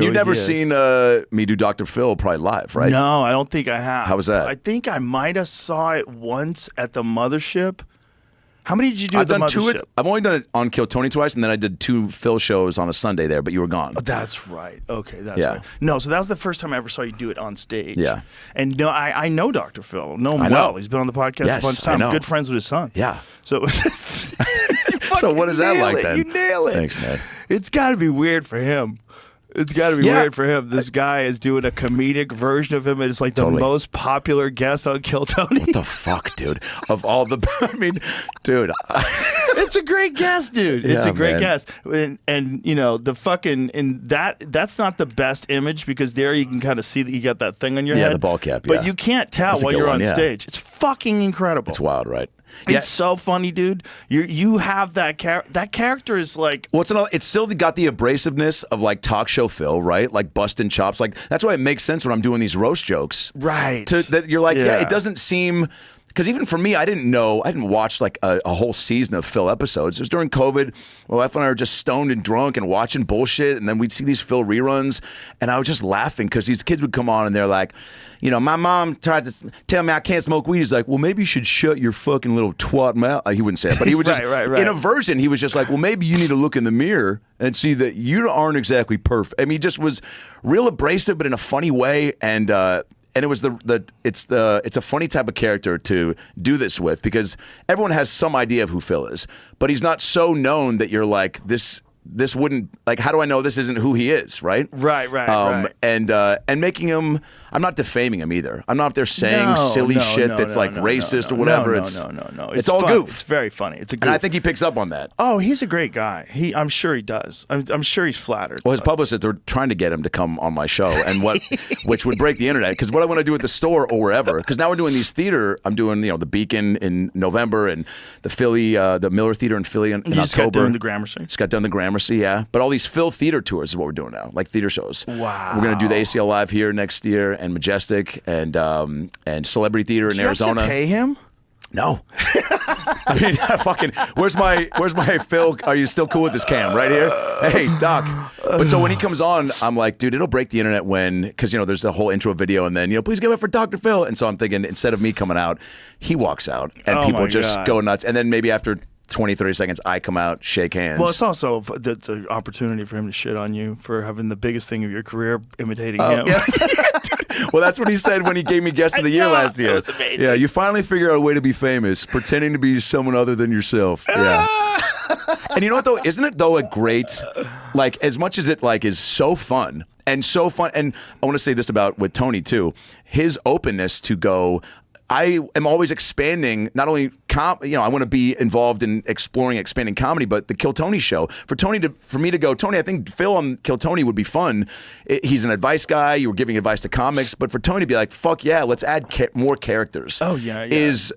You've never seen me do Dr. Phil probably live, right? No, I don't think I have. How was that? I think I might have saw it once at the Mothership. How many did you do I've at the done Mothership? I've only done it on Kill Tony twice, and then I did 2 Phil shows on a Sunday there, but you were gone. Oh, that's right. Okay, that's right. No, so that was the first time I ever saw you do it on stage. Yeah. And no, I know Dr. Phil. Know him well. He's been on the podcast a bunch of times. Good friends with his son. Yeah. So it was So what is that like then? You nail it. Thanks, man. It's got to be weird for him. It's got to be weird for him. This guy is doing a comedic version of him, and it's like the most popular guest on Kill Tony. What the fuck, dude? Of all the, I mean, dude. It's a great guest, dude. It's a great guest. And you know, the fucking, and that's not the best image because there you can kind of see that you got that thing on your head. Yeah, the ball cap, But you can't tell while you're on stage. It's fucking incredible. It's wild, right? It's so funny, dude. You have that that character is like. Well, it's still got the abrasiveness of like talk show Phil, right? Like busting chops. Like that's why it makes sense when I'm doing these roast jokes, right? That you're like, yeah, it doesn't seem. Because even for me, I didn't watch like a whole season of Phil episodes. It was during COVID. My wife and I were just stoned and drunk and watching bullshit. And then we'd see these Phil reruns. And I was just laughing because these kids would come on and they're like, you know, my mom tried to tell me I can't smoke weed. He's like, well, maybe you should shut your fucking little twat mouth. He wouldn't say it, but he would just, in a version, he was just like, well, maybe you need to look in the mirror and see that you aren't exactly perfect. I mean, he just was real abrasive, but in a funny way. And it was it's a funny type of character to do this with because everyone has some idea of who Phil is, but he's not so known that you're like this wouldn't, like, how do I know this isn't who he is, right? Right. And making him, I'm not defaming him either. I'm not up there saying silly shit that's racist or whatever. No. It's all goof. It's very funny. It's a goof. And I think he picks up on that. Oh, he's a great guy. I'm sure he does. I'm sure he's flattered. Well, his publicists are trying to get him to come on my show, and which would break the internet. Because what I want to do at the store or wherever, because now we're doing these theater. I'm doing the Beacon in November and the Miller Theater in Philly in October. Just got done the Gramercy. Just got done the Gramercy, yeah. But all these Phil theater tours is what we're doing now, like theater shows. Wow. We're gonna do the ACL Live here next year, and Majestic, and Celebrity Theater in Arizona. You have to pay him? No. I mean, fucking, where's my Phil? Are you still cool with this cam right here? Hey, Doc. But so when he comes on, I'm like, dude, it'll break the internet because, there's a whole intro video and then, please give it for Dr. Phil. And so I'm thinking, instead of me coming out, he walks out and people just go nuts. And then maybe after 20, 30 seconds, I come out, shake hands. Well, it's also that's an opportunity for him to shit on you for having the biggest thing of your career, imitating him. Yeah. Well, that's what he said when he gave me Guest of the Year last year. It was amazing. Yeah, you finally figure out a way to be famous, pretending to be someone other than yourself. Yeah. And you know what, though? Isn't it, though, a great, like, as much as it, like, is so fun, and I want to say this with Tony, too, his openness to go, I am always expanding, not only I want to be involved in expanding comedy, but the Kill Tony show. For me to go, Tony, I think Phil on Kill Tony would be fun. He's an advice guy. You were giving advice to comics, but for Tony to be like, fuck yeah, let's add more characters. Oh yeah. Is